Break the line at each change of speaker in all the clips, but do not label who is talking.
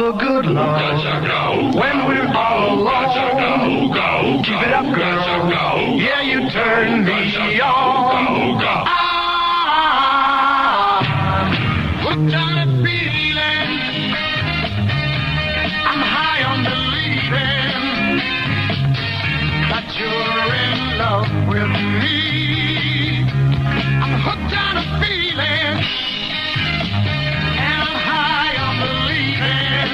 a good love when we're all alone. Keep it up, girl. Yeah, you turn me on. Hooked on a feeling. I'm high on believing that you're in love with me. I'm hooked on a feeling, and I'm high on believing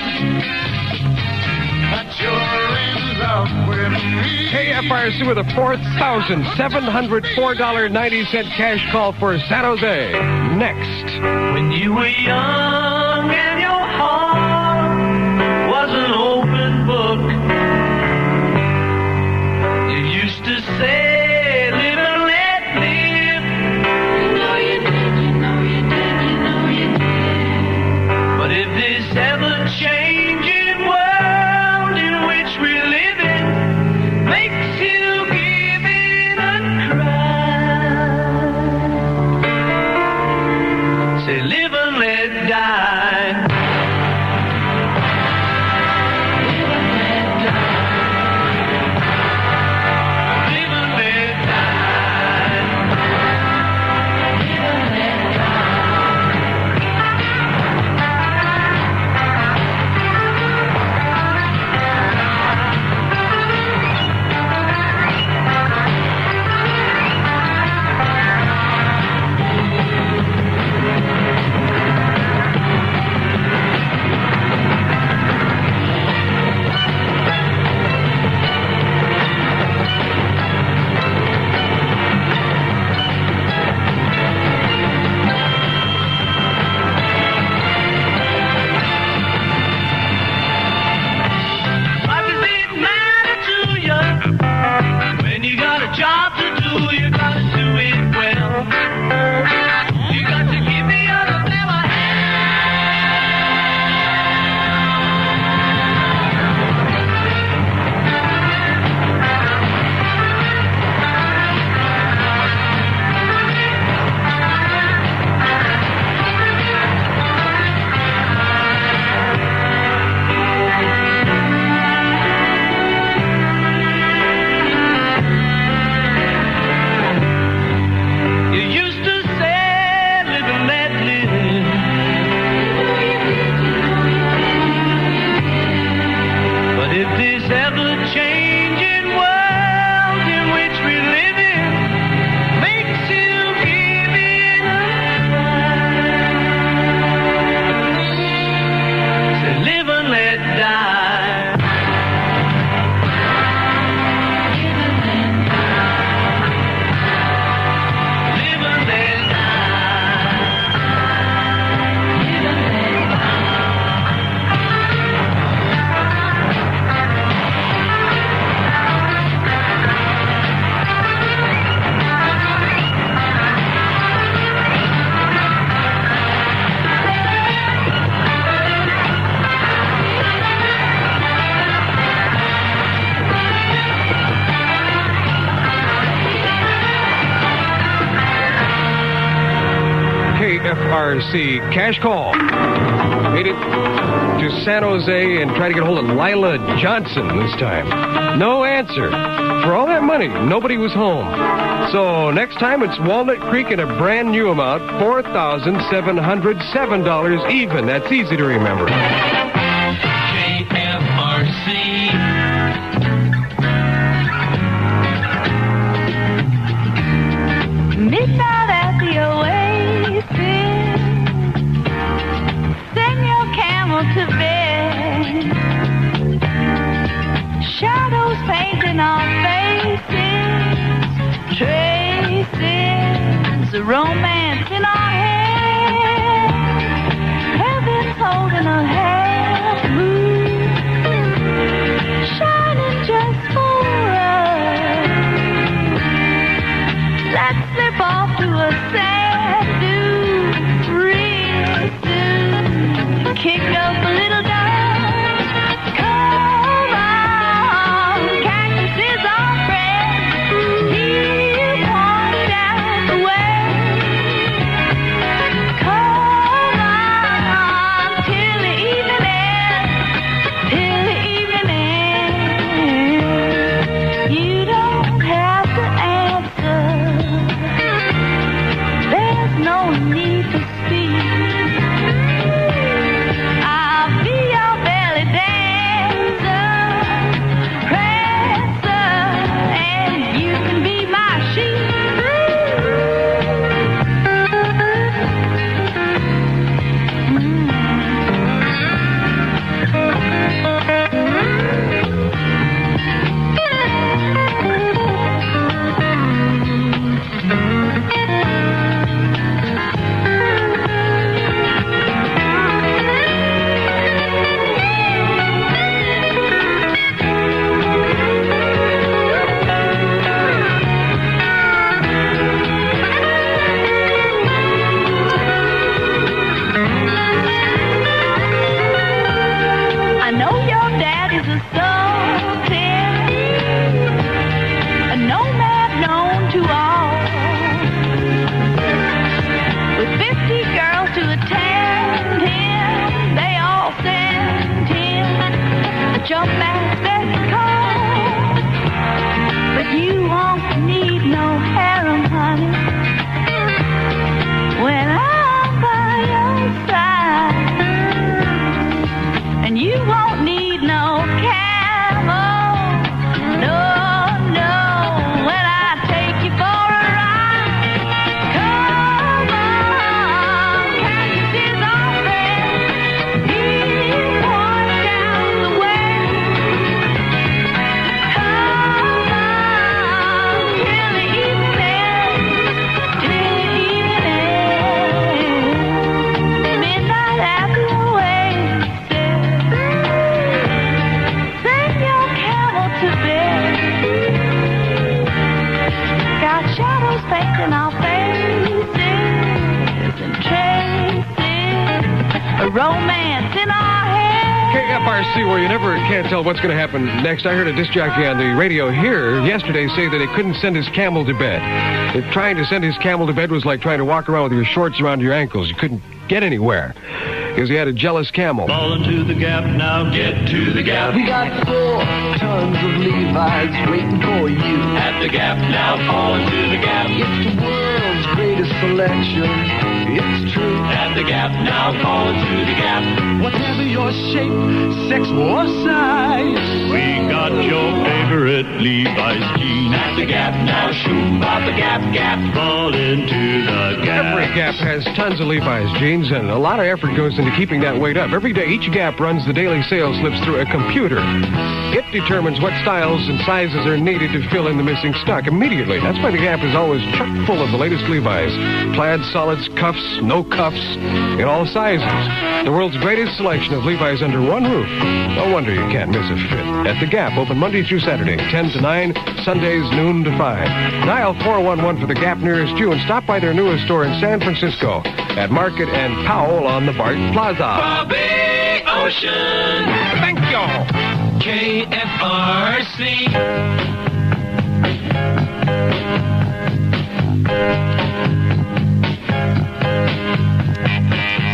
that you're in love with me.
KFRC with a $4,704.90 cash call for San Jose. Next.
When you were young and your heart was an open book, you used to say, live and let live. You know you did, you know you did, you know you did. But if this ever-changing world in which we live in makes you give in and cry, say live and let die. Live and let die. Live and let die. Live and let What does it matter to you? When you got a job to do, you gotta do it well. You got to give the other them a You used to say, live and let live. But if this ever-changing world in which we live in makes you give in and cry, say live and let die. Live and let die. Live and let die. Live and let
KFRC cash call. Made it to San Jose and tried to get a hold of Lila Johnson this time. No answer. For all that money, nobody was home. So next time it's Walnut Creek in a brand new amount, $4,707 even. That's easy to remember.
KFRC.
Midnight at the oasis, send your camel to bed. Shadows painting our faces, traces of romance in our head. Heaven's holding a half moon, shining just for us. Let's slip off to a sand dune real soon. Kick up a little dust. Come on, cactus is our friend. He'll point out the way. jump fast as it comes. But you won't need no harem, honey, when I'm by your side. And you won't need no camel, no, no, when I take you for a ride. Come on, can't you see his own friend? He's pouring down the way. Come on, till the evening, midnight after the wasted. Send your camel to bed. Got shadows painting our faces and traces, a romance in our head.
KFRC, where you never can't tell what's going to happen next. I heard a disc jockey on the radio here yesterday say that he couldn't send his camel to bed. That trying to send his camel to bed was like trying to walk around with your shorts around your ankles. You couldn't get anywhere because he had a jealous camel.
Fall into the gap now, get to the gap.
We got 4 tons of Levi's waiting for you.
At the gap now, fall into the gap.
It's the world's greatest selection. It's true.
At the gap now, fall into the gap.
Whatever your shape, sex, or size,
We got your favorite Levi's jeans. At the gap now, shoot about the gap, gap. Fall into the gap.
Every Gap has tons of Levi's jeans, and a lot of effort goes into keeping that weight up. Every day, each Gap runs the daily sales slips through a computer. It determines what styles and sizes are needed to fill in the missing stock immediately. That's why the Gap is always chock full of the latest Levi's. Plaid, solids, cuffs, no cuffs, in all sizes. The world's greatest selection of Levi's under one roof. No wonder you can't miss a fit. At the Gap, open Monday through Saturday, 10 to 9, Sundays noon to 5. Dial 411 for the Gap nearest you and stop by their newest store in San Francisco at Market and Powell on the BART Plaza.
Bobby Ocean.
Thank you.
KFRC.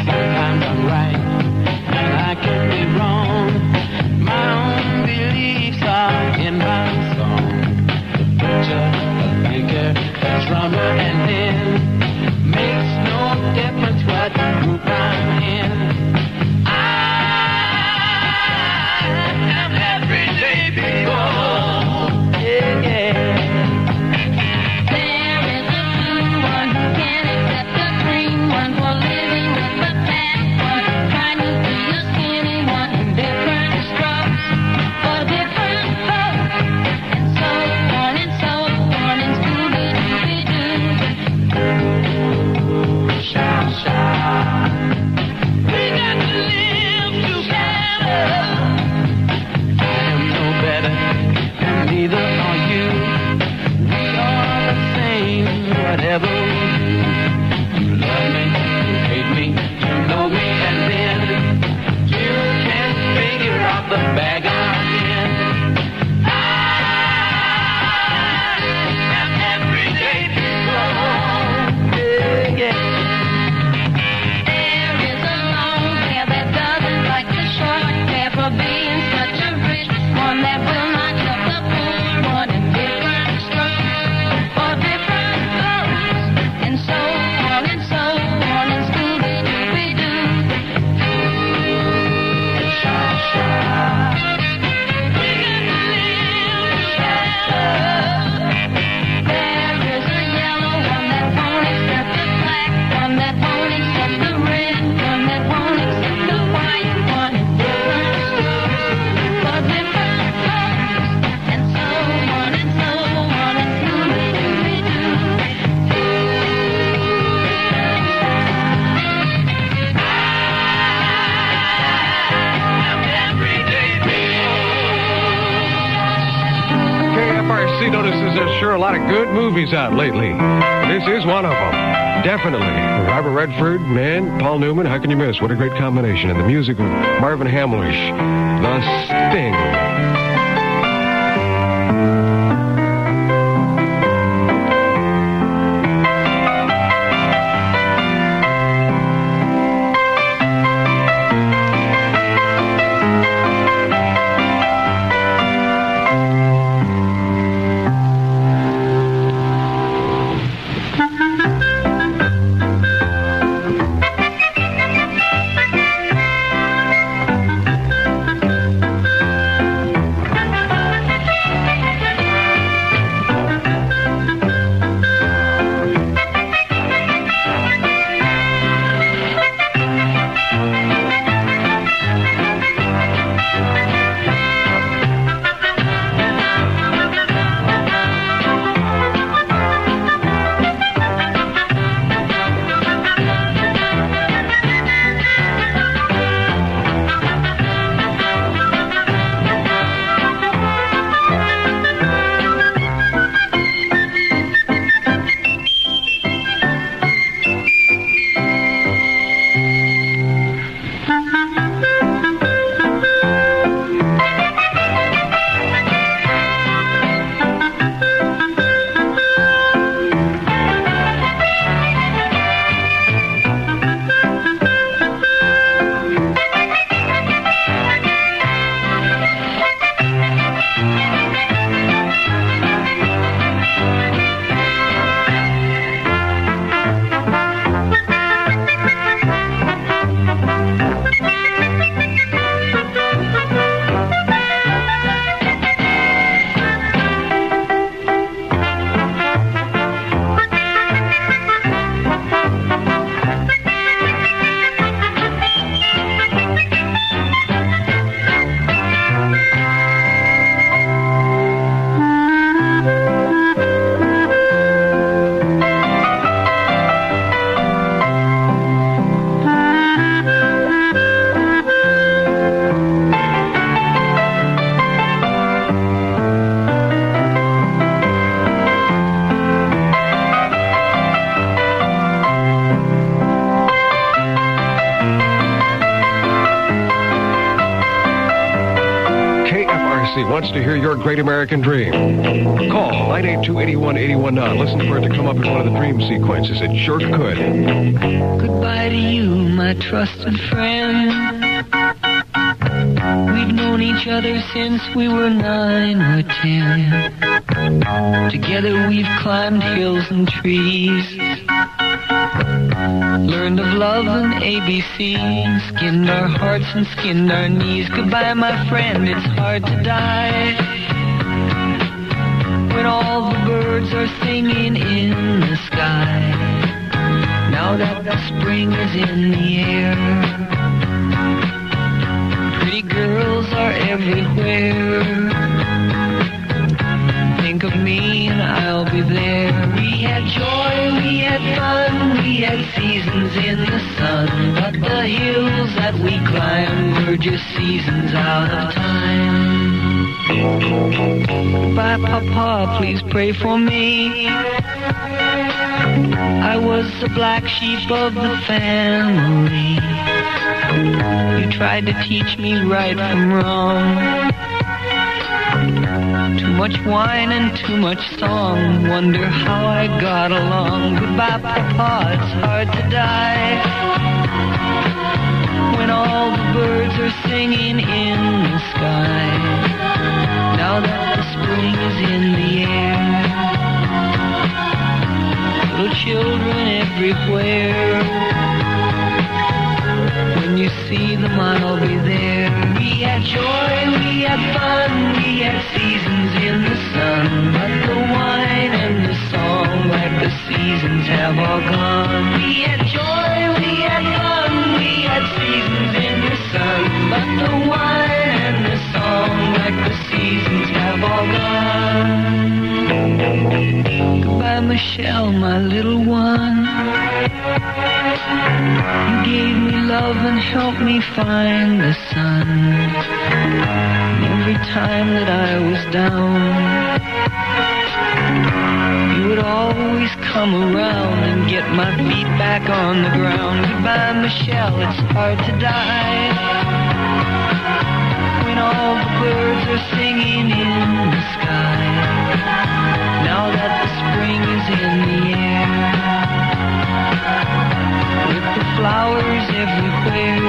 sometimes I'm right, and I can be wrong. My own beliefs are in my song. The preacher, the thinker, the drummer, and then makes no difference what group I'm in. I am everyday people. Yeah, yeah.
There is a true one who can't accept the green one for living with the fat one, trying to be a skinny one in different strokes for different folks, and so on and so on, and Scooby-Dooby-Doo.
Shout, shout.
We got to live together.
I am no better, and neither are you. We are the same, whatever we do. You love me, you hate me, you know me, and then you can't figure out the bag I'm in. I am everyday people. Yeah, yeah.
There is a long hair that doesn't like the short hair for being such a rich one that will not help the poor one in different strokes for different folks, and so on and so on, and Scooby-Dooby-Doo.
Shout, shout.
We got to live together.
There is a yellow one that won't accept the black one, that won't accept the red one, that won't accept the white one, and different strokes for different folks, and so on and so on, and Scooby-Dooby-Doo.
KFRC notices there's sure a lot of good movies out lately. This is one of them. Definitely. Robert Redford, man, Paul Newman, how can you miss? What a great combination. And the music of Marvin Hamlish, The Sting. KFRC wants to hear your great American dream. Call 982-8181 now. Listen for it to come up in one of the dream sequences. It sure could.
Goodbye to you, my trusted friend. We've known each other since we were 9 or 10. Together we've climbed hills and trees, learned of love and ABC, skinned our hearts and skinned our knees. Goodbye, my friend, it's hard to die when all the birds are singing in the sky. Now that the spring is in the air, pretty girls are everywhere. Think of me and I'll be there. We had joy, we had fun, we had seasons in the sun, but the hills that we climbed were just seasons out of time. Goodbye, Papa, please pray for me. I was the black sheep of the family. You tried to teach me right from wrong. Too much wine and too much song. Wonder how I got along. Goodbye, Papa, it's hard to die when all the birds are singing in the sky. Now that the spring is in the air, little children everywhere. When you see them, I'll be there. We had joy, we had fun, we had seasons in the sun, but the wine and the song, like the seasons, have all gone. We had joy, we had fun, we had seasons in the sun, but the wine and the song, like the seasons, have all gone. Goodbye, Michelle, my little one. You gave me love and helped me find the sun. Every time that I was down, you would always come around and get my feet back on the ground. Goodbye, Michelle, it's hard to die when all the birds are singing in the sky. Now that the spring is in the air, with the flowers everywhere,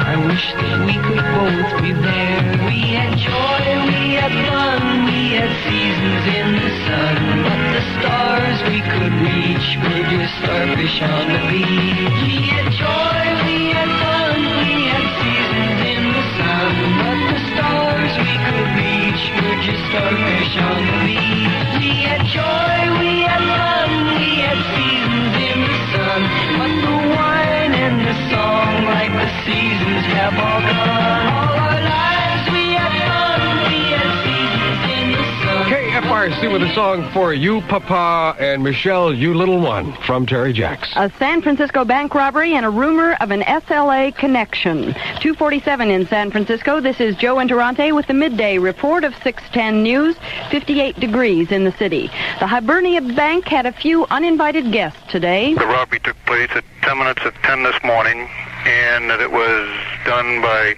I wish that we could both be there. We had joy, we had fun, we had seasons in the sun, but the stars we could reach were just starfish on the beach. We had joy, we had fun, we had seasons in the sun, but the stars we could reach were just starfish on the beach. We had joy, we had fun, we had seasons in the sun, but the wine and the song, like the seasons, have all gone. All our lives we had fun, we had seasons in the sun.
KFRC with a song for you, Papa, and Michelle, you little one, from Terry Jacks.
A San Francisco bank robbery and a rumor of an SLA connection. 2:47 in San Francisco. This is Joe Interante with the midday report of 610 News. 58 degrees in the city. The Hibernia Bank had a few uninvited guests today.
The robbery took place at 10 minutes of 10 this morning, and that it was done by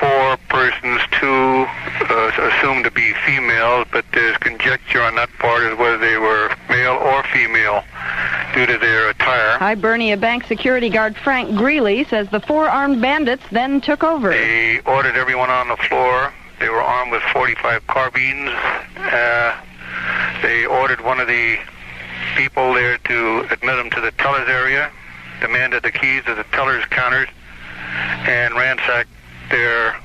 4 persons, 2 assumed to be females, but there's conjecture on that part as whether they were male or female due to their attire.
Hibernia Bank security guard Frank Greeley says the 4 armed bandits then took over.
They ordered everyone on the floor. They were armed with .45 carbines. They ordered one of the people there to admit them to the teller's area, demanded the keys to the teller's counters, and ransacked their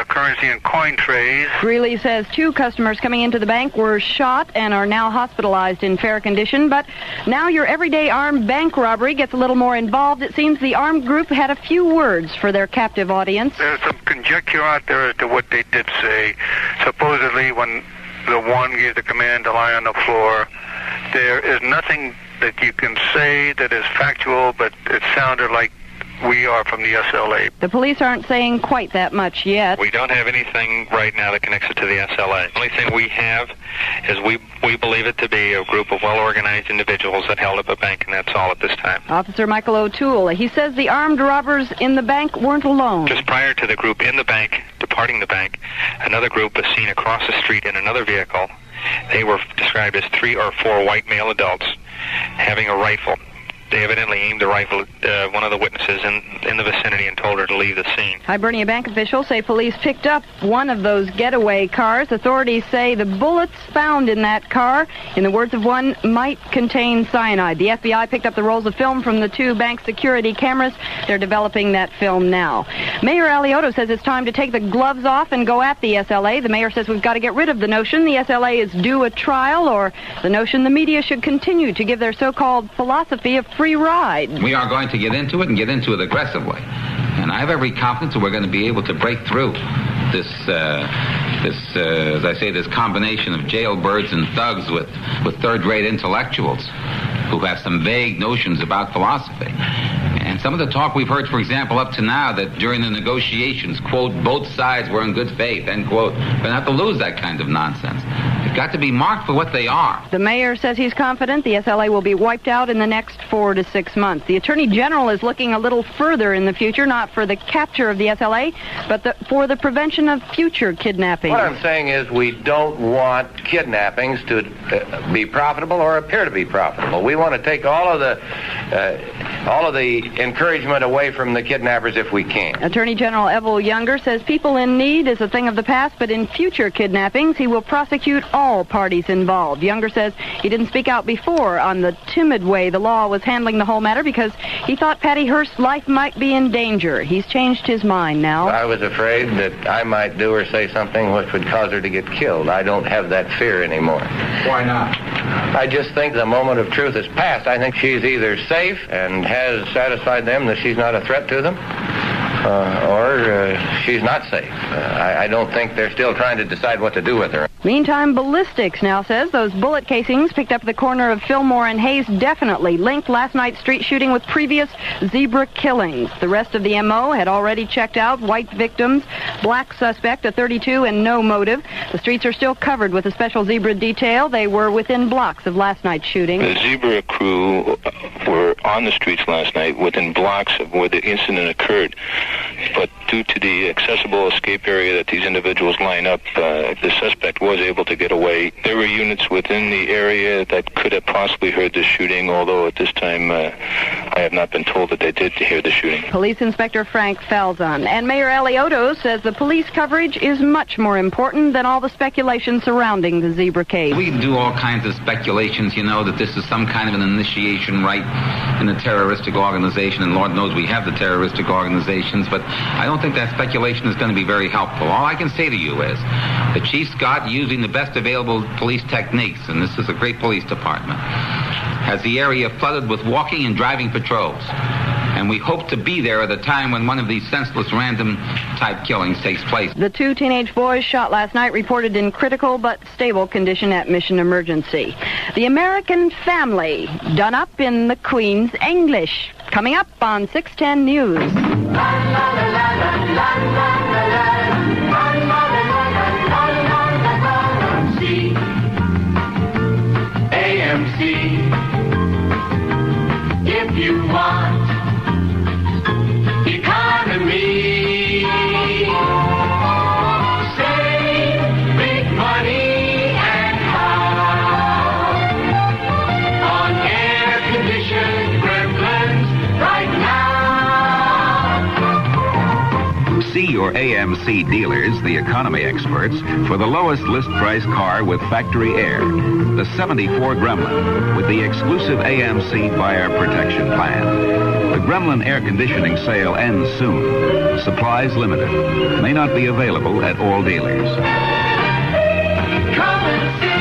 currency and coin trays.
Greeley says 2 customers coming into the bank were shot and are now hospitalized in fair condition. But now your everyday armed bank robbery gets a little more involved. It seems the armed group had a few words for their captive audience.
There's some conjecture out there as to what they did say. Supposedly, when the one gave the command to lie on the floor, there is nothing that you can say that is factual, but it sounded like we are from the SLA.
The police aren't saying quite that much yet.
We don't have anything right now that connects it to the SLA. The only thing we have is we believe it to be a group of well-organized individuals that held up a bank, and that's all at this time.
Officer Michael O'Toole, he says the armed robbers in the bank weren't alone.
Just prior to the group in the bank departing the bank, another group was seen across the street in another vehicle. They were described as 3 or 4 white male adults having a rifle. They evidently aimed the rifle at one of the witnesses in the vicinity and told her to leave the scene.
Hibernia Bank officials say police picked up one of those getaway cars. Authorities say the bullets found in that car, in the words of one, might contain cyanide. The FBI picked up the rolls of film from the 2 bank security cameras. They're developing that film now. Mayor Alioto says it's time to take the gloves off and go at the SLA. The mayor says we've got to get rid of the notion the SLA is due a trial, or the notion the media should continue to give their so-called philosophy of free ride.
We are going to get into it and get into it aggressively. And I have every confidence that we're going to be able to break through this, as I say, this combination of jailbirds and thugs with third-rate intellectuals who have some vague notions about philosophy. And some of the talk we've heard, for example, up to now, that during the negotiations, quote, both sides were in good faith, end quote. We're going to have to lose that kind of nonsense. They've got to be marked for what they are.
The mayor says he's confident the SLA will be wiped out in the next 4 to 6 months. The Attorney General is looking a little further in the future, not for the capture of the SLA, but for the prevention of future kidnappings.
What I'm saying is we don't want kidnappings to be profitable or appear to be profitable. We want to take all of the encouragement away from the kidnappers if we can.
Attorney General Evel Younger says people in need is a thing of the past, but in future kidnappings, he will prosecute all parties involved. Younger says he didn't speak out before on the timid way the law was handling the whole matter because he thought Patty Hearst's life might be in danger. He's changed his mind now.
I was afraid that I might do or say something which would cause her to get killed. I don't have that fear anymore.
Why not?
I just think the moment of truth is past. I think she's either safe and has satisfied them that she's not a threat to them, or she's not safe. I don't think they're still trying to decide what to do with her.
Meantime, ballistics now says those bullet casings picked up at the corner of Fillmore and Hayes definitely linked last night's street shooting with previous zebra killings. The rest of the MO had already checked out: white victims, black suspect, a .32, and no motive. The streets are still covered with a special zebra detail. They were within blocks of last night's shooting.
The zebra crew were on the streets last night within blocks of where the incident occurred. But due to the accessible escape area that these individuals line up, the suspect was able to get away. There were units within the area that could have possibly heard the shooting, although at this time I have not been told that they did hear the shooting.
Police Inspector Frank Falzon. And Mayor Alioto says the police coverage is much more important than all the speculation surrounding the zebra case.
We can do all kinds of speculations, that this is some kind of an initiation rite in a terroristic organization, and Lord knows we have the terroristic organizations, but I don't think that speculation is going to be very helpful. All I can say to you is that Chief Scott, using the best available police techniques, and this is a great police department, has the area flooded with walking and driving patrols. And we hope to be there at a time when one of these senseless random-type killings takes place.
The 2 teenage boys shot last night reported in critical but stable condition at Mission Emergency. The American Family, done up in the Queen's English. Coming up on 610 News.
AMC, if you want economy, save big money and how on air-conditioned Gremlins right now.
See your AMC dealers, the economy experts, for the lowest list price car with factory air. The 74 Gremlin with the exclusive AMC buyer protection plan. The Gremlin air conditioning sale ends soon. Supplies limited. May not be available at all dealers.
Come and see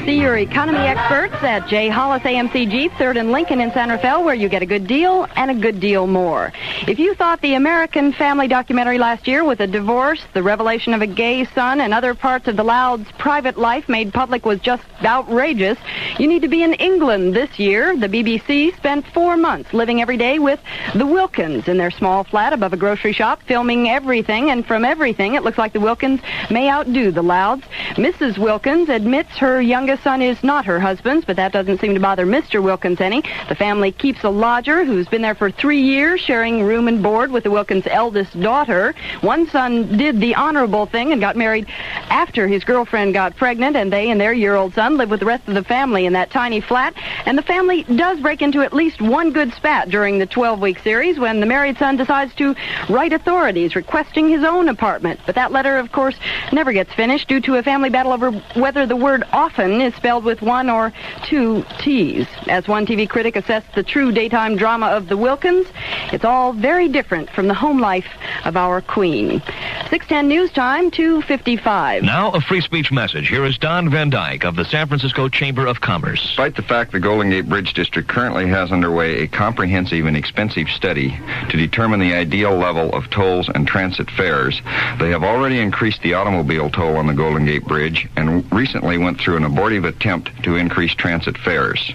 AMC.
your economy experts at J. Hollis AMC Jeep, 3rd and Lincoln in San Rafael, where you get a good deal and a good deal more. If you thought the American Family documentary last year with a divorce, the revelation of a gay son, and other parts of the Louds' private life made public was just outrageous, you need to be in England this year. The BBC spent 4 months living every day with the Wilkins in their small flat above a grocery shop, filming everything, and from everything, it looks like the Wilkins may outdo the Louds. Mrs. Wilkins admits her youngest son is not her husband's, but that doesn't seem to bother Mr. Wilkins any. The family keeps a lodger who's been there for 3 years, sharing room and board with the Wilkins' eldest daughter. One son did the honorable thing and got married after his girlfriend got pregnant, and they and their year-old son live with the rest of the family in that tiny flat. And the family does break into at least one good spat during the 12-week series when the married son decides to write authorities requesting his own apartment. But that letter, of course, never gets finished due to a family battle over whether the word often is spelled with 1 or 2 T's. As one TV critic assessed the true daytime drama of the Wilkins, it's all very different from the home life of our queen. 6:10 news time, 2:55.
Now a free speech message. Here is Don Van Dyke of the San Francisco Chamber of Commerce.
Despite the fact the Golden Gate Bridge District currently has underway a comprehensive and expensive study to determine the ideal level of tolls and transit fares, they have already increased the automobile toll on the Golden Gate Bridge and recently went through an abortive attempt to increase transit fares.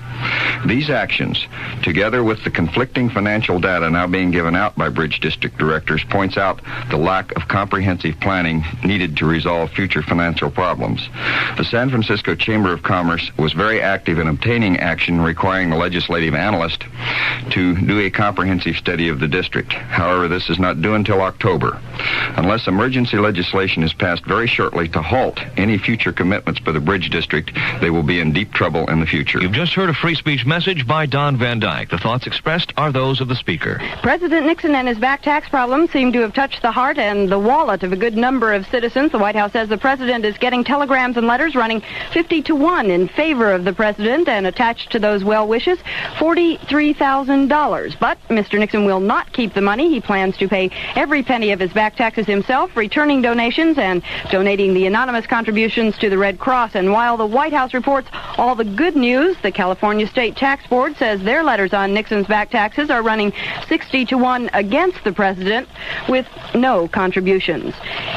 These actions, together with the conflicting financial data now being given out by Bridge District directors, points out the lack of comprehensive planning needed to resolve future financial problems. The San Francisco Chamber of Commerce was very active in obtaining action requiring the legislative analyst to do a comprehensive study of the district. However, this is not due until October. Unless emergency legislation is passed very shortly to halt any future commitments by the Bridge District, they will be in deep trouble in the future.
You've just heard a free speech message by Don Van Dyke. The thoughts expressed are those of the speaker.
President Nixon and his back tax problems seem to have touched the heart and the wallet of a good number of citizens. The White House says the president is getting telegrams and letters running 50-1 in favor of the president, and attached to those well wishes, $43,000. But Mr. Nixon will not keep the money. He plans to pay every penny of his back taxes himself, returning donations and donating the anonymous contributions to the Red Cross. And while the White House reports all the good news, the California State Tax Board says their letters on Nixon's back taxes are running 60-1 against the president with no contributions.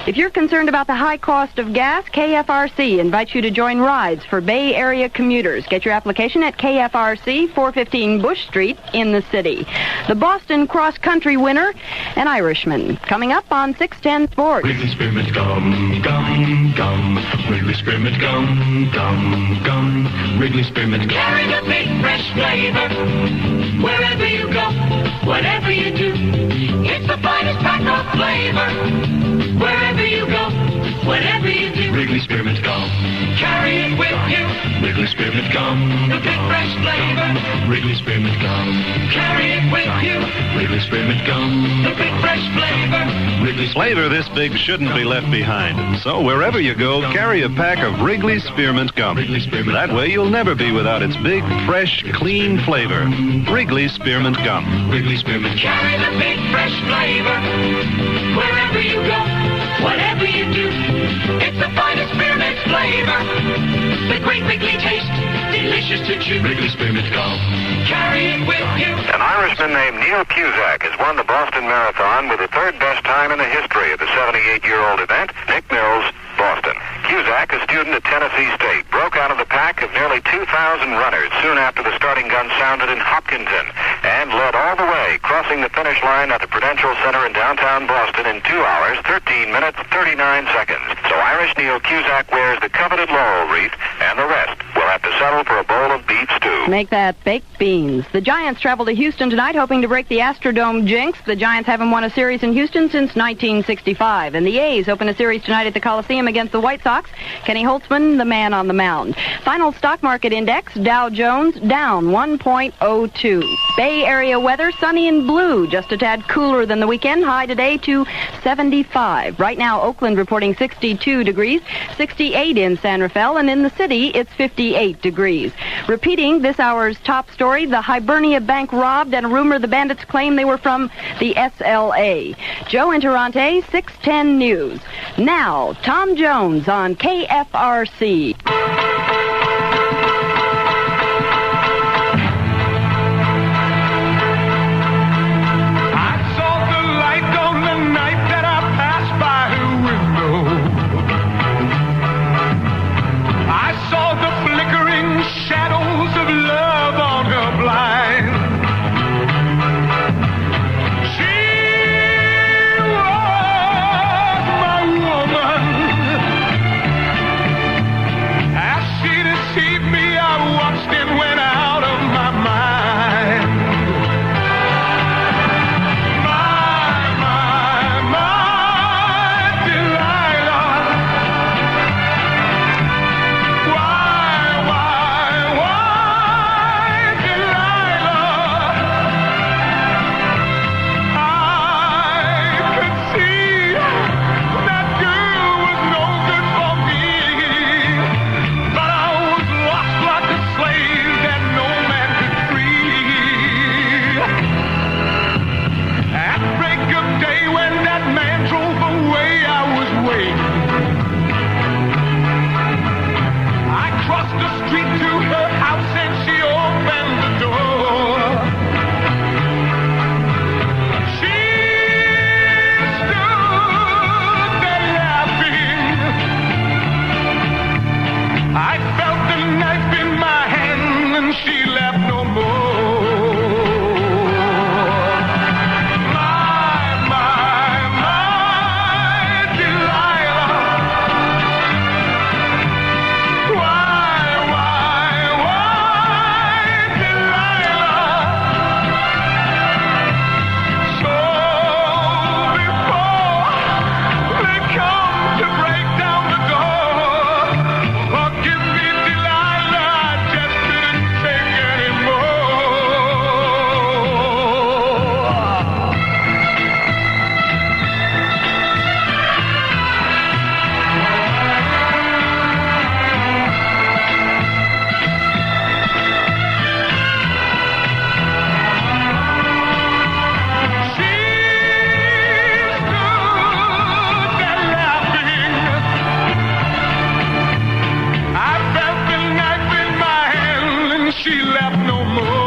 If you're concerned about the high cost of gas, KFRC invites you to join rides for Bay Area commuters. Get your application at KFRC, 415 Bush Street in the city. The Boston Cross Country winner, an Irishman. Coming up on 610 Sports.
Wrigley Spearmint Gum, Gum, Gum. Wrigley Spearmint Gum, Gum, Gum. Wrigley Spearmint Gum.
Carry the big fresh flavor wherever you go, whatever you do. It's the finest pack of flavor wherever you go, whatever you do.
Wrigley Spearmint Gum.
Carry it with you.
Wrigley Spearmint Gum.
The big fresh flavor.
Wrigley Spearmint Gum.
Carry it with you.
Wrigley Spearmint Gum.
The big fresh flavor.
Wrigley
Flavor this big shouldn't be left behind. So wherever you go, carry a pack of Wrigley Spearmint Gum. That way you'll never be without its big, fresh, clean flavor. Wrigley Spearmint Gum.
Wrigley Spearmint Gum.
Carry the big fresh flavor wherever you go, whatever you do. It's the finest spearmint flavor. The great Wrigley taste, delicious to chew.
Wrigley Spearmint Gum.
Carry it with you.
An Irishman named Neil Cusack has won the Boston Marathon with the third best time in the history of the 78-year-old event. Nick Mills, Boston. Cusack, a student at Tennessee State, broke out of the pack of nearly 2,000 runners soon after the starting gun sounded in Hopkinton and led all the way, crossing the finish line at the Prudential Center in downtown Boston in 2 hours, 13 minutes, 39 seconds. So Irish Neil Cusack wears the coveted laurel wreath, and the rest will have to settle for a bowl of beef stew.
Make that baked beans. The Giants travel to Houston tonight hoping to break the Astrodome jinx. The Giants haven't won a series in Houston since 1965. And the A's open a series tonight at the Coliseum against the White Sox. Kenny Holtzman, the man on the mound. Final stock market index, Dow Jones, down 1.02. Bay Area weather, sunny and blue, just a tad cooler than the weekend. High today to 75. Right now, Oakland reporting 62 degrees, 68 in San Rafael, and in the city, it's 58 degrees. Repeating this hour's top story, the Hibernia Bank robbed, and a rumor the bandits claim they were from the SLA. Joe Interante, 610 News. Now, Tom Jones on KFRC.
no more.